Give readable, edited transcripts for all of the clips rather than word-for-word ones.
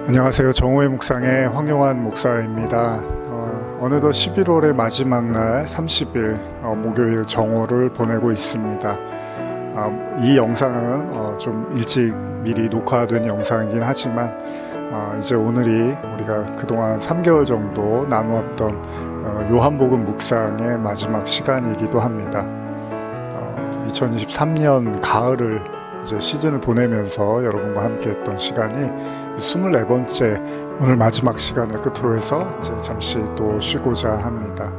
안녕하세요. 정호의 묵상의 황용환 목사입니다. 어느덧 11월의 마지막 날 30일 목요일 정오를 보내고 있습니다. 이 영상은 좀 일찍 미리 녹화된 영상이긴 하지만 이제 오늘이 우리가 그동안 3개월 정도 나누었던 요한복음 묵상의 마지막 시간이기도 합니다. 2023년 가을을 이제 시즌을 보내면서 여러분과 함께 했던 시간이 24번째 오늘 마지막 시간을 끝으로 해서 이제 잠시 또 쉬고자 합니다.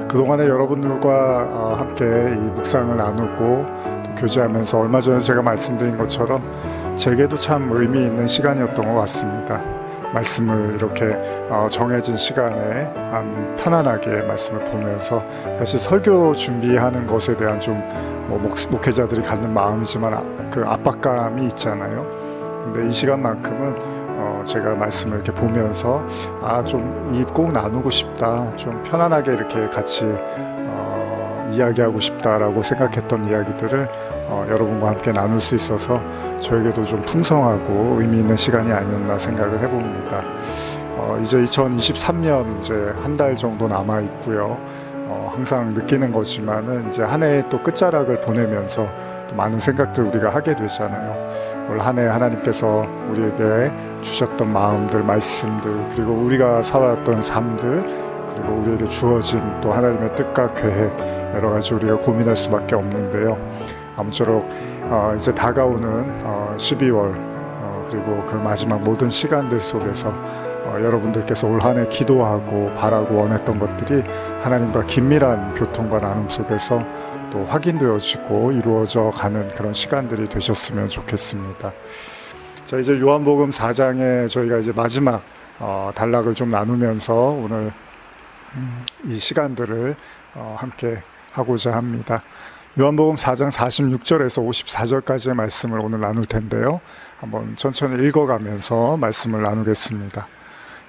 그동안에 여러분들과 함께 이 묵상을 나누고 또 교제하면서 얼마 전에 제가 말씀드린 것처럼 제게도 참 의미 있는 시간이었던 것 같습니다. 말씀을 이렇게 정해진 시간에 편안하게 말씀을 보면서 사실 설교 준비하는 것에 대한 좀 목회자들이 갖는 마음이지만 그 압박감이 있잖아요. 근데 이 시간만큼은 제가 말씀을 이렇게 보면서 좀 꼭 나누고 싶다, 좀 편안하게 이렇게 같이 이야기하고 싶다라고 생각했던 이야기들을 여러분과 함께 나눌 수 있어서 저에게도 좀 풍성하고 의미 있는 시간이 아니었나 생각을 해봅니다. 이제 2023년 이제 한 달 정도 남아 있고요. 항상 느끼는 거지만은 이제 한 해의 또 끝자락을 보내면서 또 많은 생각들 우리가 하게 되잖아요. 올 한 해 하나님께서 우리에게 주셨던 마음들, 말씀들, 그리고 우리가 살아왔던 삶들, 그리고 우리에게 주어진 또 하나님의 뜻과 계획, 여러 가지 우리가 고민할 수밖에 없는데요. 아무쪼록 이제 다가오는 12월 그리고 그 마지막 모든 시간들 속에서 여러분들께서 올 한 해 기도하고 바라고 원했던 것들이 하나님과 긴밀한 교통과 나눔 속에서 또 확인되어지고 이루어져 가는 그런 시간들이 되셨으면 좋겠습니다. 자, 이제 요한복음 4장에 저희가 이제 마지막 단락을 좀 나누면서 오늘 이 시간들을 함께 하고자 합니다. 요한복음 4장 46절에서 54절까지의 말씀을 오늘 나눌 텐데요. 한번 천천히 읽어가면서 말씀을 나누겠습니다.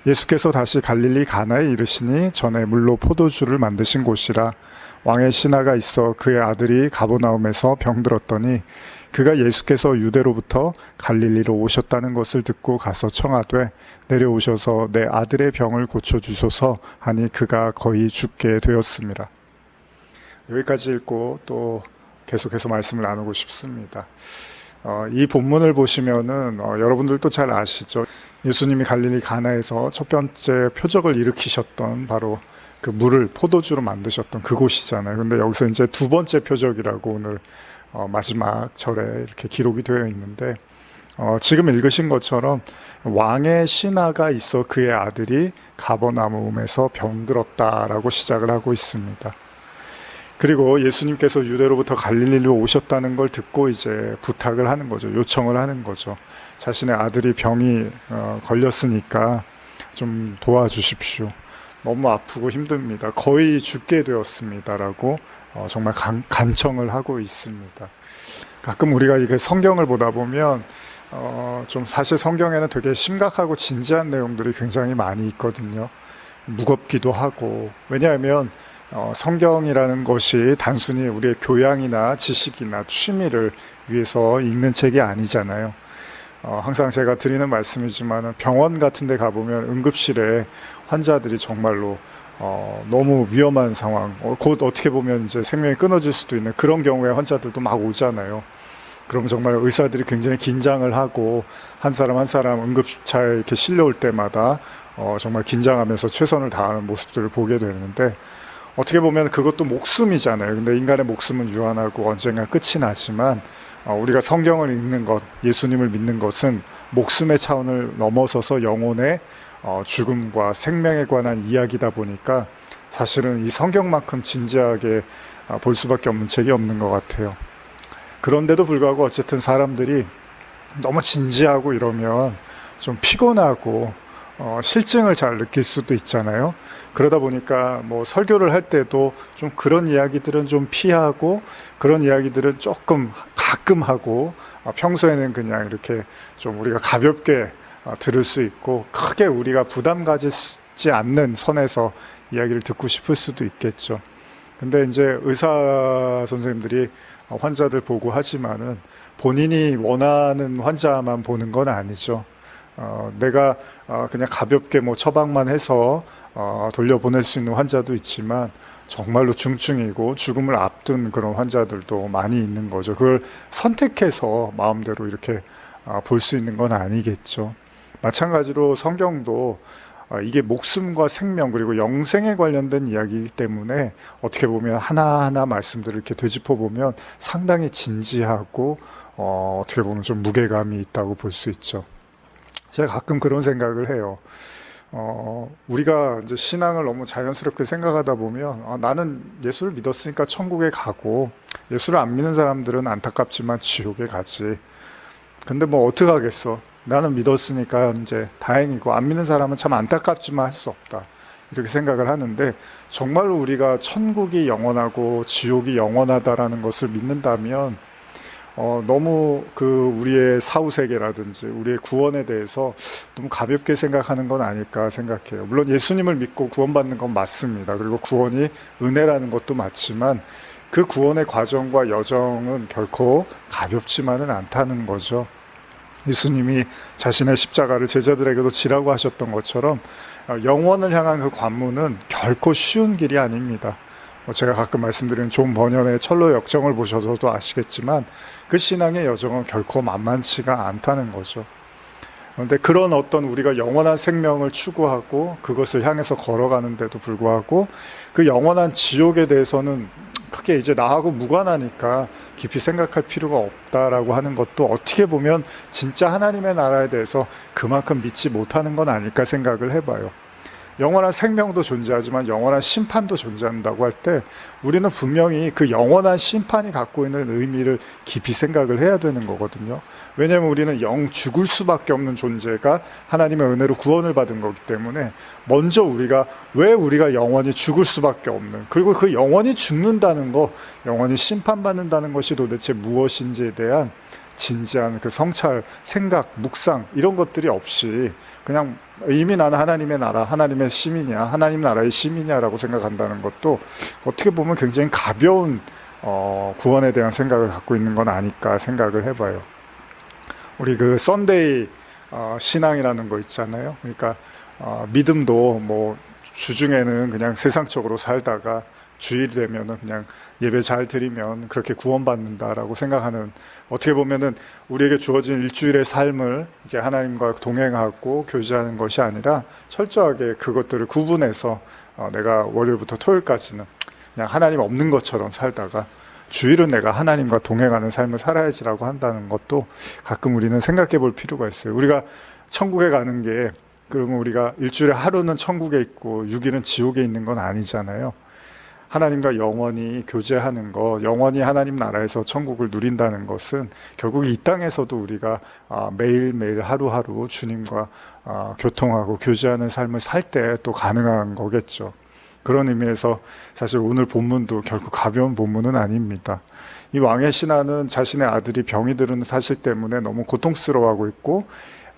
예수께서 다시 갈릴리 가나에 이르시니 전에 물로 포도주를 만드신 곳이라. 왕의 신하가 있어 그의 아들이 가버나움에서 병들었더니 그가 예수께서 유대로부터 갈릴리로 오셨다는 것을 듣고 가서 청하되 내려오셔서 내 아들의 병을 고쳐주소서 하니 그가 거의 죽게 되었습니다. 여기까지 읽고 또 계속해서 말씀을 나누고 싶습니다. 이 본문을 보시면은 여러분들도 잘 아시죠. 예수님이 갈릴리 가나에서 첫 번째 표적을 일으키셨던 바로 그 물을 포도주로 만드셨던 그곳이잖아요. 근데 여기서 이제 두 번째 표적이라고 오늘 마지막 절에 이렇게 기록이 되어 있는데 지금 읽으신 것처럼 왕의 신하가 있어 그의 아들이 가버나움에서 병들었다라고 시작을 하고 있습니다. 그리고 예수님께서 유대로부터 갈릴리로 오셨다는 걸 듣고 이제 부탁을 하는 거죠. 요청을 하는 거죠. 자신의 아들이 병이 걸렸으니까 좀 도와주십시오. 너무 아프고 힘듭니다. 거의 죽게 되었습니다라고 정말 간청을 하고 있습니다. 가끔 우리가 이게 성경을 보다 보면 좀 사실 성경에는 되게 심각하고 진지한 내용들이 굉장히 많이 있거든요. 무겁기도 하고, 왜냐하면 성경이라는 것이 단순히 우리의 교양이나 지식이나 취미를 위해서 읽는 책이 아니잖아요. 항상 제가 드리는 말씀이지만 병원 같은 데 가보면 응급실에 환자들이 정말로 너무 위험한 상황, 곧 어떻게 보면 이제 생명이 끊어질 수도 있는 그런 경우에 환자들도 막 오잖아요. 그럼 정말 의사들이 굉장히 긴장을 하고 한 사람 한 사람 응급차에 이렇게 실려올 때마다 정말 긴장하면서 최선을 다하는 모습들을 보게 되는데, 어떻게 보면 그것도 목숨이잖아요. 근데 인간의 목숨은 유한하고 언젠가 끝이 나지만 우리가 성경을 읽는 것, 예수님을 믿는 것은 목숨의 차원을 넘어서서 영혼의 죽음과 생명에 관한 이야기다 보니까 사실은 이 성경만큼 진지하게 볼 수밖에 없는 책이 없는 것 같아요. 그런데도 불구하고 어쨌든 사람들이 너무 진지하고 이러면 좀 피곤하고 실증을 잘 느낄 수도 있잖아요. 그러다 보니까 뭐 설교를 할 때도 좀 그런 이야기들은 좀 피하고, 그런 이야기들은 조금 가끔 하고, 평소에는 그냥 이렇게 좀 우리가 가볍게 들을 수 있고 크게 우리가 부담 가지지 않는 선에서 이야기를 듣고 싶을 수도 있겠죠. 근데 이제 의사 선생님들이 환자들 보고 하지만은 본인이 원하는 환자만 보는 건 아니죠. 내가 그냥 가볍게 뭐 처방만 해서 돌려보낼 수 있는 환자도 있지만 정말로 중증이고 죽음을 앞둔 그런 환자들도 많이 있는 거죠. 그걸 선택해서 마음대로 이렇게 볼 수 있는 건 아니겠죠. 마찬가지로 성경도 이게 목숨과 생명 그리고 영생에 관련된 이야기이기 때문에 어떻게 보면 하나하나 말씀들을 이렇게 되짚어 보면 상당히 진지하고 어떻게 보면 좀 무게감이 있다고 볼 수 있죠. 제가 가끔 그런 생각을 해요. 우리가 이제 신앙을 너무 자연스럽게 생각하다 보면 나는 예수를 믿었으니까 천국에 가고 예수를 안 믿는 사람들은 안타깝지만 지옥에 가지. 근데 뭐 어떡하겠어. 나는 믿었으니까 이제 다행이고 안 믿는 사람은 참 안타깝지만 할 수 없다. 이렇게 생각을 하는데 정말로 우리가 천국이 영원하고 지옥이 영원하다라는 것을 믿는다면 너무 우리의 사후세계라든지 우리의 구원에 대해서 너무 가볍게 생각하는 건 아닐까 생각해요. 물론 예수님을 믿고 구원받는 건 맞습니다. 그리고 구원이 은혜라는 것도 맞지만 그 구원의 과정과 여정은 결코 가볍지만은 않다는 거죠. 예수님이 자신의 십자가를 제자들에게도 지라고 하셨던 것처럼 영원을 향한 그 관문은 결코 쉬운 길이 아닙니다. 제가 가끔 말씀드리는 존 버년의 철로 역정을 보셔서도 아시겠지만 그 신앙의 여정은 결코 만만치가 않다는 거죠. 그런데 그런 어떤 우리가 영원한 생명을 추구하고 그것을 향해서 걸어가는데도 불구하고 그 영원한 지옥에 대해서는 크게 이제 나하고 무관하니까 깊이 생각할 필요가 없다라고 하는 것도 어떻게 보면 진짜 하나님의 나라에 대해서 그만큼 믿지 못하는 건 아닐까 생각을 해봐요. 영원한 생명도 존재하지만 영원한 심판도 존재한다고 할 때 우리는 분명히 그 영원한 심판이 갖고 있는 의미를 깊이 생각을 해야 되는 거거든요. 왜냐하면 우리는 영 죽을 수밖에 없는 존재가 하나님의 은혜로 구원을 받은 거기 때문에 먼저 왜 우리가 영원히 죽을 수밖에 없는, 그리고 그 영원히 죽는다는 거, 영원히 심판받는다는 것이 도대체 무엇인지에 대한 진지한 그 성찰, 생각, 묵상 이런 것들이 없이 그냥 이미 나는 하나님의 나라, 하나님의 시민이야, 하나님 나라의 시민이야라고 생각한다는 것도 어떻게 보면 굉장히 가벼운 구원에 대한 생각을 갖고 있는 건 아닐까 생각을 해봐요. 우리 그 썬데이 신앙이라는 거 있잖아요. 그러니까 믿음도 뭐 주중에는 그냥 세상적으로 살다가 주일 되면은 그냥 예배 잘 드리면 그렇게 구원받는다라고 생각하는, 어떻게 보면은 우리에게 주어진 일주일의 삶을 이제 하나님과 동행하고 교제하는 것이 아니라 철저하게 그것들을 구분해서 내가 월요일부터 토요일까지는 그냥 하나님 없는 것처럼 살다가 주일은 내가 하나님과 동행하는 삶을 살아야지라고 한다는 것도 가끔 우리는 생각해 볼 필요가 있어요. 우리가 천국에 가는 게 그러면 우리가 일주일에 하루는 천국에 있고 6일은 지옥에 있는 건 아니잖아요. 하나님과 영원히 교제하는 거, 영원히 하나님 나라에서 천국을 누린다는 것은 결국 이 땅에서도 우리가 매일매일 하루하루 주님과 교통하고 교제하는 삶을 살 때 또 가능한 거겠죠. 그런 의미에서 사실 오늘 본문도 결코 가벼운 본문은 아닙니다. 이 왕의 신하는 자신의 아들이 병이 드는 사실 때문에 너무 고통스러워하고 있고,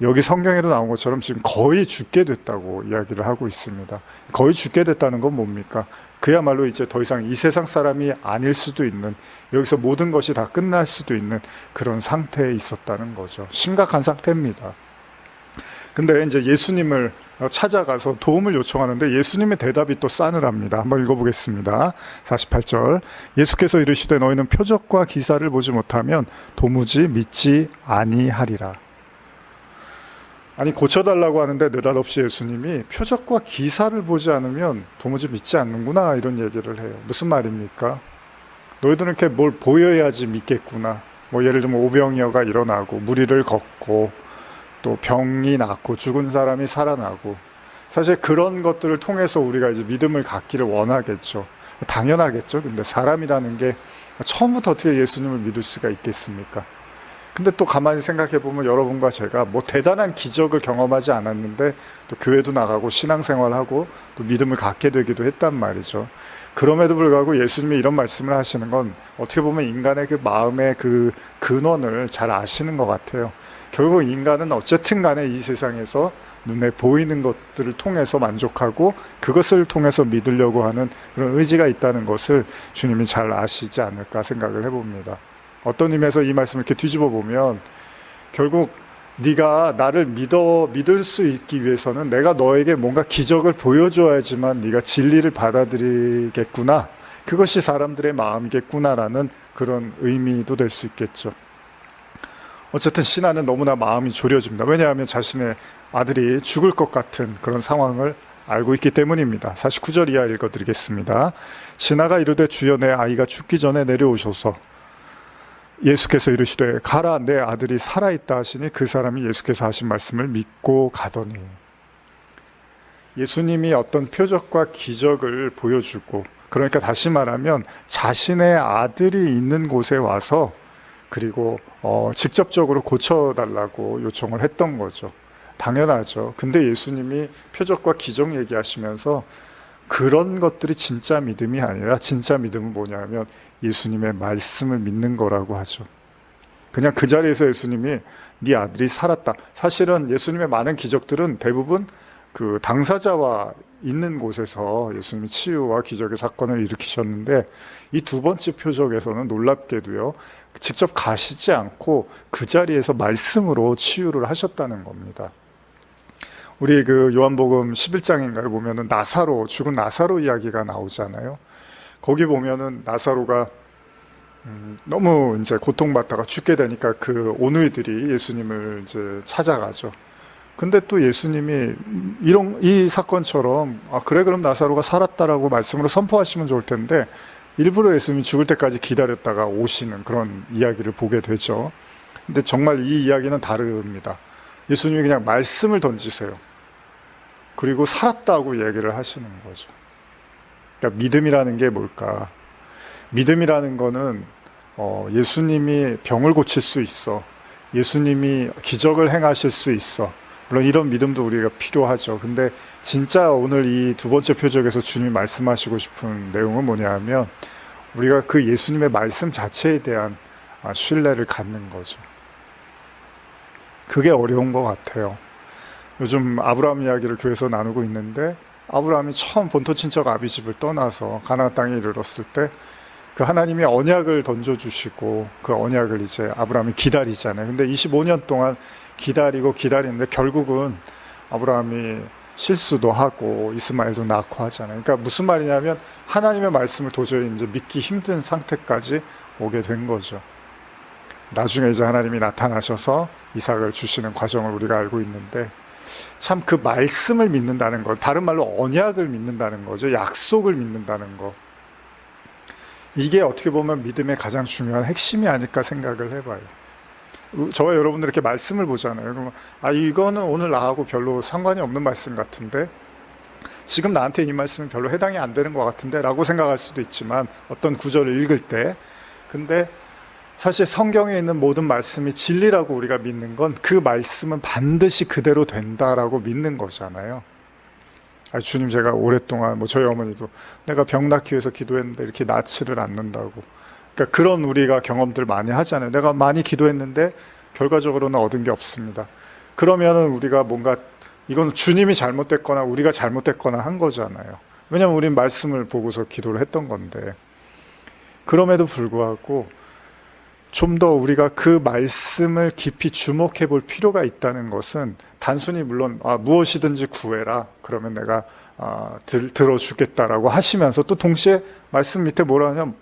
여기 성경에도 나온 것처럼 지금 거의 죽게 됐다고 이야기를 하고 있습니다. 거의 죽게 됐다는 건 뭡니까? 그야말로 이제 더 이상 이 세상 사람이 아닐 수도 있는, 여기서 모든 것이 다 끝날 수도 있는 그런 상태에 있었다는 거죠. 심각한 상태입니다. 근데 이제 예수님을 찾아가서 도움을 요청하는데 예수님의 대답이 또 싸늘합니다. 한번 읽어보겠습니다. 48절. 예수께서 이르시되 너희는 표적과 기사를 보지 못하면 도무지 믿지 아니하리라. 아니, 고쳐달라고 하는데 느닷없이 예수님이 표적과 기사를 보지 않으면 도무지 믿지 않는구나, 이런 얘기를 해요. 무슨 말입니까? 너희들은 이렇게 뭘 보여야지 믿겠구나. 뭐 예를 들면 오병이어가 일어나고 무리를 걷고 또 병이 낫고 죽은 사람이 살아나고, 사실 그런 것들을 통해서 우리가 이제 믿음을 갖기를 원하겠죠. 당연하겠죠. 근데 사람이라는 게 처음부터 어떻게 예수님을 믿을 수가 있겠습니까? 근데 또 가만히 생각해 보면 여러분과 제가 뭐 대단한 기적을 경험하지 않았는데 또 교회도 나가고 신앙생활하고 또 믿음을 갖게 되기도 했단 말이죠. 그럼에도 불구하고 예수님이 이런 말씀을 하시는 건 어떻게 보면 인간의 그 마음의 그 근원을 잘 아시는 것 같아요. 결국 인간은 어쨌든 간에 이 세상에서 눈에 보이는 것들을 통해서 만족하고 그것을 통해서 믿으려고 하는 그런 의지가 있다는 것을 주님이 잘 아시지 않을까 생각을 해봅니다. 어떤 의미에서 이 말씀을 이렇게 뒤집어 보면 결국 네가 나를 믿을 수 있기 위해서는 내가 너에게 뭔가 기적을 보여줘야지만 네가 진리를 받아들이겠구나. 그것이 사람들의 마음이겠구나라는 그런 의미도 될 수 있겠죠. 어쨌든 신하는 너무나 마음이 졸여집니다. 왜냐하면 자신의 아들이 죽을 것 같은 그런 상황을 알고 있기 때문입니다. 49절 이하 읽어드리겠습니다. 신하가 이르되 주여 내 아이가 죽기 전에 내려오셔서 예수께서 이르시되 가라 내 아들이 살아있다 하시니 그 사람이 예수께서 하신 말씀을 믿고 가더니 예수님이 어떤 표적과 기적을 보여주고 그러니까 다시 말하면 자신의 아들이 있는 곳에 와서 그리고 직접적으로 고쳐달라고 요청을 했던 거죠. 당연하죠. 근데 예수님이 표적과 기적 얘기하시면서 그런 것들이 진짜 믿음이 아니라 진짜 믿음은 뭐냐면 예수님의 말씀을 믿는 거라고 하죠. 그냥 그 자리에서 예수님이 네 아들이 살았다. 사실은 예수님의 많은 기적들은 대부분 그 당사자와 있는 곳에서 예수님이 치유와 기적의 사건을 일으키셨는데 이 두 번째 표적에서는 놀랍게도요, 직접 가시지 않고 그 자리에서 말씀으로 치유를 하셨다는 겁니다. 우리 그 요한복음 11장인가요? 보면은 죽은 나사로 이야기가 나오잖아요. 거기 보면은 나사로가 너무 이제 고통받다가 죽게 되니까 그 오누이들이 예수님을 이제 찾아가죠. 근데 또 예수님이 이 사건처럼 그래 그럼 나사로가 살았다라고 말씀으로 선포하시면 좋을 텐데 일부러 예수님이 죽을 때까지 기다렸다가 오시는 그런 이야기를 보게 되죠. 근데 정말 이 이야기는 다릅니다. 예수님이 그냥 말씀을 던지세요. 그리고 살았다고 얘기를 하시는 거죠. 그러니까 믿음이라는 게 뭘까? 믿음이라는 거는 예수님이 병을 고칠 수 있어. 예수님이 기적을 행하실 수 있어. 물론 이런 믿음도 우리가 필요하죠. 근데 진짜 오늘 이 두 번째 표적에서 주님이 말씀하시고 싶은 내용은 뭐냐 하면 우리가 그 예수님의 말씀 자체에 대한 신뢰를 갖는 거죠. 그게 어려운 것 같아요. 요즘 아브라함 이야기를 교회에서 나누고 있는데 아브라함이 처음 본토 친척 아비집을 떠나서 가나안 땅에 이르렀을 때 그 하나님이 언약을 던져주시고 그 언약을 이제 아브라함이 기다리잖아요. 근데 25년 동안 기다리는데 결국은 아브라함이 실수도 하고 이스마엘도 낳고 하잖아요. 그러니까 무슨 말이냐면 하나님의 말씀을 도저히 이제 믿기 힘든 상태까지 오게 된 거죠. 나중에 이제 하나님이 나타나셔서 이삭을 주시는 과정을 우리가 알고 있는데 참 그 말씀을 믿는다는 것, 다른 말로 언약을 믿는다는 거죠. 약속을 믿는다는 것. 이게 어떻게 보면 믿음의 가장 중요한 핵심이 아닐까 생각을 해봐요. 저와 여러분들 이렇게 말씀을 보잖아요. 그러면 이거는 오늘 나하고 별로 상관이 없는 말씀 같은데 지금 나한테 이 말씀은 별로 해당이 안 되는 것 같은데 라고 생각할 수도 있지만 어떤 구절을 읽을 때 근데 사실 성경에 있는 모든 말씀이 진리라고 우리가 믿는 건 그 말씀은 반드시 그대로 된다라고 믿는 거잖아요. 주님 제가 오랫동안 저희 어머니도 내가 병 낫기 위해서 기도했는데 이렇게 낫지를 않는다고. 그러니까 그런 우리가 경험들 많이 하잖아요. 내가 많이 기도했는데 결과적으로는 얻은 게 없습니다. 그러면은 우리가 뭔가 이건 주님이 잘못됐거나 우리가 잘못됐거나 한 거잖아요. 왜냐하면 우린 말씀을 보고서 기도를 했던 건데. 그럼에도 불구하고 좀 더 우리가 그 말씀을 깊이 주목해 볼 필요가 있다는 것은 단순히 물론 무엇이든지 구해라 그러면 내가 들어주겠다라고 하시면서 또 동시에 말씀 밑에 뭐라 하냐면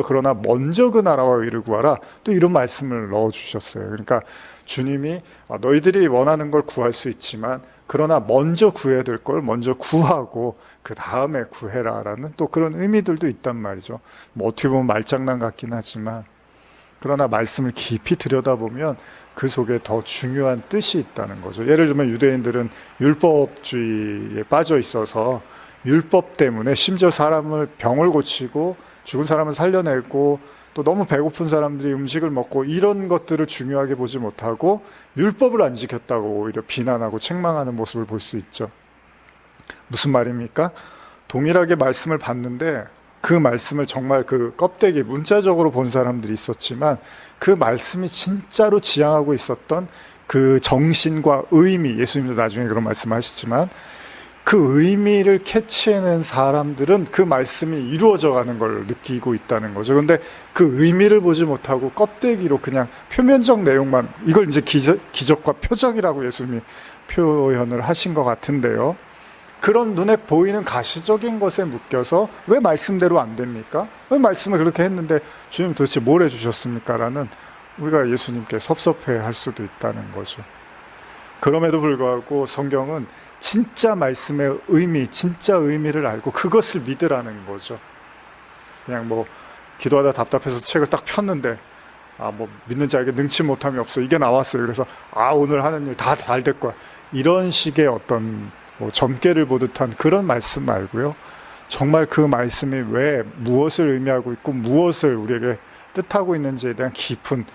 그러나 먼저 그 나라와 의를 구하라 또 이런 말씀을 넣어주셨어요. 그러니까 주님이 너희들이 원하는 걸 구할 수 있지만 그러나 먼저 구해야 될 걸 먼저 구하고 그 다음에 구해라라는 또 그런 의미들도 있단 말이죠. 어떻게 보면 말장난 같긴 하지만 그러나 말씀을 깊이 들여다보면 그 속에 더 중요한 뜻이 있다는 거죠. 예를 들면 유대인들은 율법주의에 빠져 있어서 율법 때문에 심지어 사람을 병을 고치고 죽은 사람을 살려내고 또 너무 배고픈 사람들이 음식을 먹고 이런 것들을 중요하게 보지 못하고 율법을 안 지켰다고 오히려 비난하고 책망하는 모습을 볼 수 있죠. 무슨 말입니까? 동일하게 말씀을 봤는데 그 말씀을 정말 그 껍데기 문자적으로 본 사람들이 있었지만 그 말씀이 진짜로 지향하고 있었던 그 정신과 의미, 예수님도 나중에 그런 말씀하시지만 그 의미를 캐치해낸 사람들은 그 말씀이 이루어져 가는 걸 느끼고 있다는 거죠. 근데 그 의미를 보지 못하고 껍데기로 그냥 표면적 내용만, 이걸 이제 기적과 표적이라고 예수님이 표현을 하신 것 같은데요. 그런 눈에 보이는 가시적인 것에 묶여서 왜 말씀대로 안 됩니까? 왜 말씀을 그렇게 했는데 주님 도대체 뭘 해주셨습니까? 라는, 우리가 예수님께 섭섭해할 수도 있다는 거죠. 그럼에도 불구하고 성경은 진짜 말씀의 의미, 진짜 의미를 알고 그것을 믿으라는 거죠. 그냥 뭐 기도하다 답답해서 책을 딱 폈는데 뭐 믿는 자에게 능치 못함이 없어, 이게 나왔어요. 그래서 오늘 하는 일 다 잘 될 거야, 이런 식의 어떤 뭐 점괘를 보듯한 그런 말씀 말고요, 정말 그 말씀이 왜 무엇을 의미하고 있고 무엇을 우리에게 뜻하고 있는지에 대한 깊은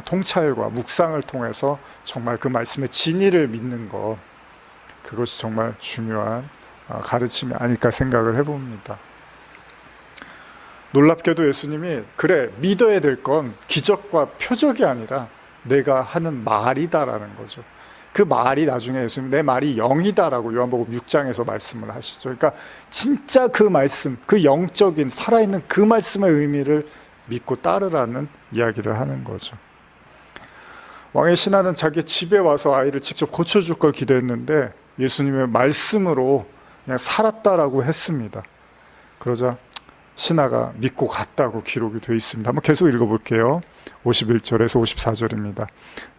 통찰과 묵상을 통해서 정말 그 말씀의 진리를 믿는 것, 그것이 정말 중요한 가르침이 아닐까 생각을 해봅니다. 놀랍게도 예수님이 그래, 믿어야 될 건 기적과 표적이 아니라 내가 하는 말이다라는 거죠. 그 말이 나중에 예수님 내 말이 영이다라고 요한복음 6장에서 말씀을 하시죠. 그러니까 진짜 그 말씀, 그 영적인 살아있는 그 말씀의 의미를 믿고 따르라는 이야기를 하는 거죠. 왕의 신하는 자기 집에 와서 아이를 직접 고쳐줄 걸 기대했는데 예수님의 말씀으로 그냥 살았다라고 했습니다. 그러자 신하가 믿고 갔다고 기록이 되어 있습니다. 한번 계속 읽어볼게요. 51절에서 54절입니다.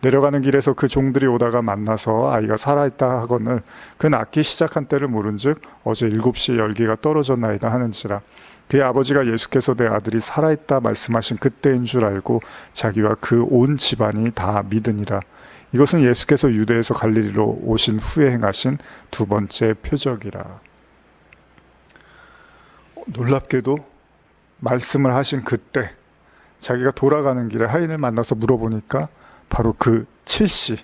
내려가는 길에서 그 종들이 오다가 만나서 아이가 살아있다 하거늘 그 낳기 시작한 때를 물은즉 어제 7시에 열기가 떨어졌나이다 하는지라. 그의 아버지가 예수께서 내 아들이 살아있다 말씀하신 그때인 줄 알고 자기와 그 온 집안이 다 믿으니라. 이것은 예수께서 유대에서 갈릴리로 오신 후에 행하신 두 번째 표적이라. 놀랍게도 말씀을 하신 그때 자기가 돌아가는 길에 하인을 만나서 물어보니까 바로 그 7시,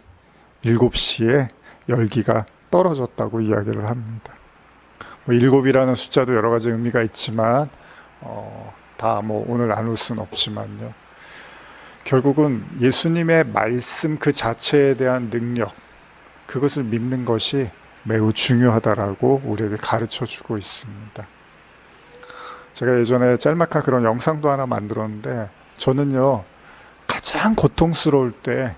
7시에 열기가 떨어졌다고 이야기를 합니다. 7이라는 숫자도 여러 가지 의미가 있지만 다 오늘 나눌 수는 없지만요. 결국은 예수님의 말씀 그 자체에 대한 능력, 그것을 믿는 것이 매우 중요하다라고 우리에게 가르쳐주고 있습니다. 제가 예전에 짤막한 그런 영상도 하나 만들었는데, 저는요 가장 고통스러울 때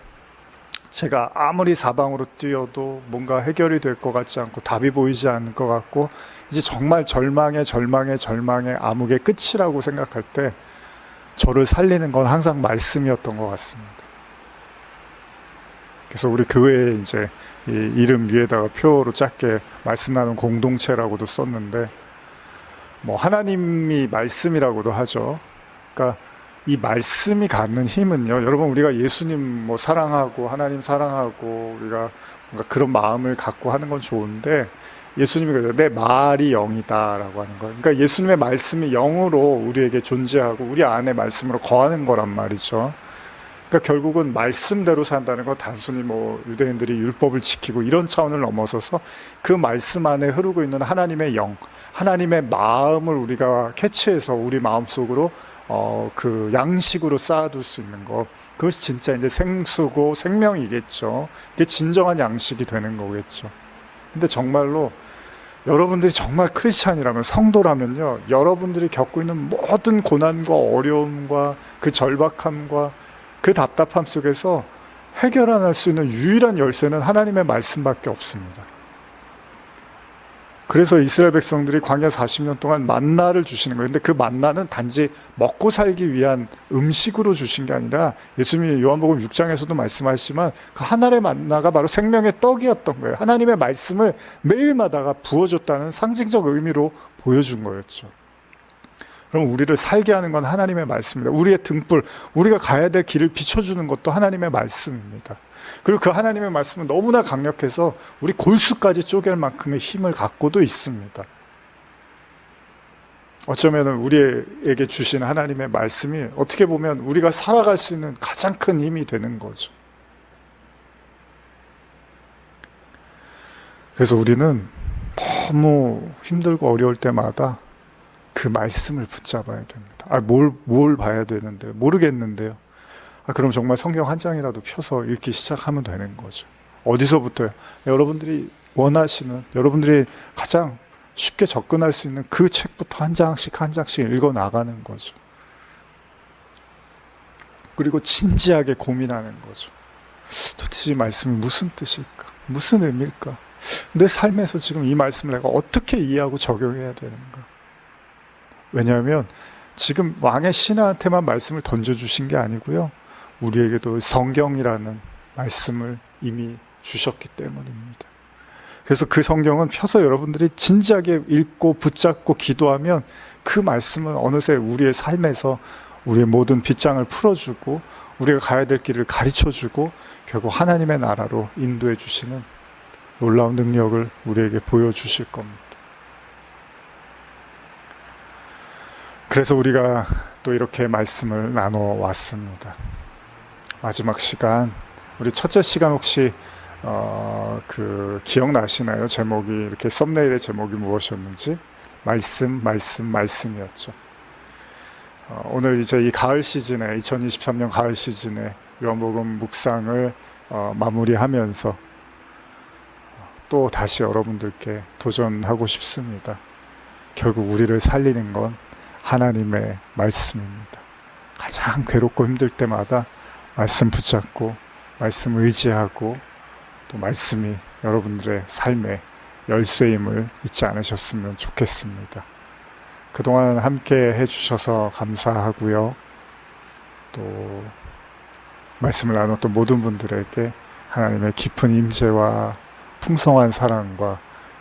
제가 아무리 사방으로 뛰어도 뭔가 해결이 될 것 같지 않고 답이 보이지 않을 것 같고 이제 정말 절망의 암흑의 끝이라고 생각할 때 저를 살리는 건 항상 말씀이었던 것 같습니다. 그래서 우리 교회에 이제 이 이름 위에다가 표로 작게 말씀 나눈 공동체라고도 썼는데, 하나님이 말씀이라고도 하죠. 그러니까 이 말씀이 갖는 힘은요, 여러분, 우리가 예수님 사랑하고 하나님 사랑하고 우리가 뭔가 그런 마음을 갖고 하는 건 좋은데, 예수님이 그래요. 내 말이 영이다라고 하는 거예요. 그러니까 예수님의 말씀이 영으로 우리에게 존재하고 우리 안에 말씀으로 거하는 거란 말이죠. 그러니까 결국은 말씀대로 산다는 건 단순히 유대인들이 율법을 지키고 이런 차원을 넘어서서 그 말씀 안에 흐르고 있는 하나님의 영, 하나님의 마음을 우리가 캐치해서 우리 마음속으로 그 양식으로 쌓아둘 수 있는 것, 그것이 진짜 이제 생수고 생명이겠죠. 그게 진정한 양식이 되는 거겠죠. 근데 정말로 여러분들이 정말 크리스찬이라면, 성도라면요, 여러분들이 겪고 있는 모든 고난과 어려움과 그 절박함과 그 답답함 속에서 해결할 수 있는 유일한 열쇠는 하나님의 말씀밖에 없습니다. 그래서 이스라엘 백성들이 광야 40년 동안 만나를 주시는 거예요. 근데 그 만나는 단지 먹고 살기 위한 음식으로 주신 게 아니라, 예수님이 요한복음 6장에서도 말씀하시지만 그 하늘의 만나가 바로 생명의 떡이었던 거예요. 하나님의 말씀을 매일마다가 부어줬다는 상징적 의미로 보여준 거였죠. 그럼 우리를 살게 하는 건 하나님의 말씀입니다. 우리의 등불, 우리가 가야 될 길을 비춰주는 것도 하나님의 말씀입니다. 그리고 그 하나님의 말씀은 너무나 강력해서 우리 골수까지 쪼갤 만큼의 힘을 갖고도 있습니다. 어쩌면 우리에게 주신 하나님의 말씀이 어떻게 보면 우리가 살아갈 수 있는 가장 큰 힘이 되는 거죠. 그래서 우리는 너무 힘들고 어려울 때마다 그 말씀을 붙잡아야 됩니다. 뭘 봐야 되는데 모르겠는데요. 그럼 정말 성경 한 장이라도 펴서 읽기 시작하면 되는 거죠. 어디서부터요? 여러분들이 원하시는, 여러분들이 가장 쉽게 접근할 수 있는 그 책부터 한 장씩 읽어 나가는 거죠. 그리고 진지하게 고민하는 거죠. 도대체 이 말씀이 무슨 뜻일까? 무슨 의미일까? 내 삶에서 지금 이 말씀을 내가 어떻게 이해하고 적용해야 되는가? 왜냐하면 지금 왕의 신하한테만 말씀을 던져주신 게 아니고요, 우리에게도 성경이라는 말씀을 이미 주셨기 때문입니다. 그래서 그 성경은 펴서 여러분들이 진지하게 읽고 붙잡고 기도하면 그 말씀은 어느새 우리의 삶에서 우리의 모든 빗장을 풀어주고 우리가 가야 될 길을 가르쳐주고 결국 하나님의 나라로 인도해 주시는 놀라운 능력을 우리에게 보여주실 겁니다. 그래서 우리가 또 이렇게 말씀을 나눠 왔습니다. 마지막 시간, 우리 첫째 시간 혹시 기억나시나요? 제목이, 이렇게 썸네일의 제목이 무엇이었는지? 말씀이었죠. 오늘 이제 이 가을 시즌에, 2023년 가을 시즌에 요한복음 묵상을 마무리하면서 또 다시 여러분들께 도전하고 싶습니다. 결국 우리를 살리는 건 하나님의 말씀입니다. 가장 괴롭고 힘들 때마다 말씀 붙잡고 말씀 의지하고 또 말씀이 여러분들의 삶의 열쇠임을 잊지 않으셨으면 좋겠습니다. 그동안 함께 해주셔서 감사하고요. 또 말씀을 나눴던 모든 분들에게 하나님의 깊은 임재와 풍성한 사랑과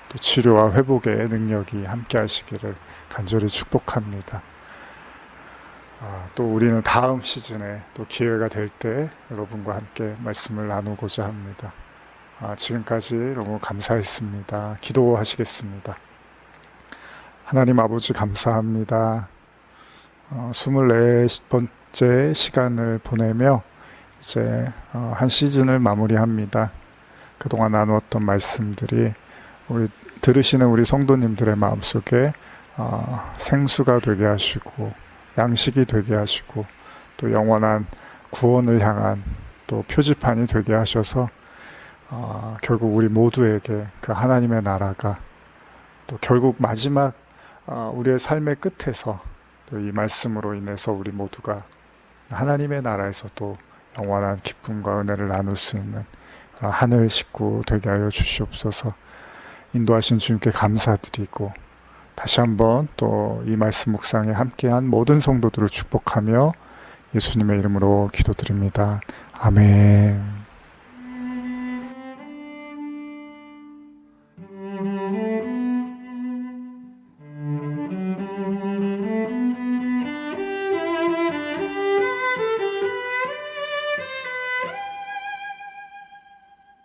또 치료와 회복의 능력이 함께 하시기를 간절히 축복합니다. 또 우리는 다음 시즌에 또 기회가 될 때 여러분과 함께 말씀을 나누고자 합니다. 지금까지 너무 감사했습니다. 기도하시겠습니다. 하나님 아버지 감사합니다. 24번째 시간을 보내며 이제 한 시즌을 마무리합니다. 그동안 나누었던 말씀들이 우리 들으시는 우리 성도님들의 마음속에 생수가 되게 하시고 양식이 되게 하시고 또 영원한 구원을 향한 또 표지판이 되게 하셔서 결국 우리 모두에게 그 하나님의 나라가 또 결국 마지막 우리의 삶의 끝에서 또 이 말씀으로 인해서 우리 모두가 하나님의 나라에서 또 영원한 기쁨과 은혜를 나눌 수 있는 하늘 식구 되게 하여 주시옵소서. 인도하신 주님께 감사드리고 다시 한번 또 이 말씀 묵상에 함께한 모든 성도들을 축복하며 예수님의 이름으로 기도드립니다. 아멘.